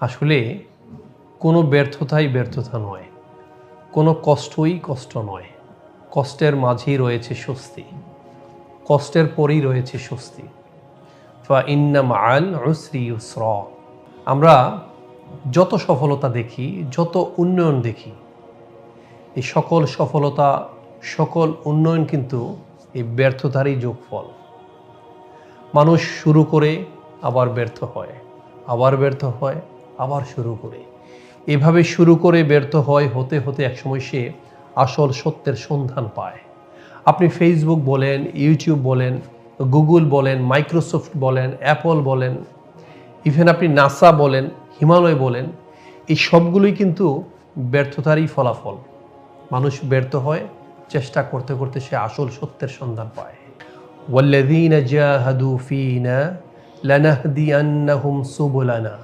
আসলে কোনো ব্যর্থতাই ব্যর্থতা নয়, কোনো কষ্টই কষ্ট নয়। কষ্টের মাঝেই রয়েছে স্বস্তি, কষ্টের পরেই রয়েছে স্বস্তি। ফাইন্না মাআল উসরি ইউসরা। আমরা যত সফলতা দেখি, যত উন্নয়ন দেখি, এই সকল সফলতা, সকল উন্নয়ন কিন্তু এই ব্যর্থতারই যোগফল। মানুষ শুরু করে আবার ব্যর্থ হয়, আবার ব্যর্থ হয়, আবার শুরু করে, এভাবে শুরু করে ব্যর্থ হয়, হতে হতে একসময় সে আসল সত্যের সন্ধান পায়। আপনি ফেসবুক বলেন, ইউটিউব বলেন, গুগল বলেন, মাইক্রোসফট বলেন, অ্যাপল বলেন, ইভেন আপনি নাসা বলেন, হিমালয় বলেন, এই সবগুলোই কিন্তু ব্যর্থতারই ফলাফল। মানুষ ব্যর্থ হয়, চেষ্টা করতে করতে সে আসল সত্যের সন্ধান পায়। ওয়াল্লাযীনা জাহাদু ফীনা লানাহদিয়ান্নাহুম সুবুলানা।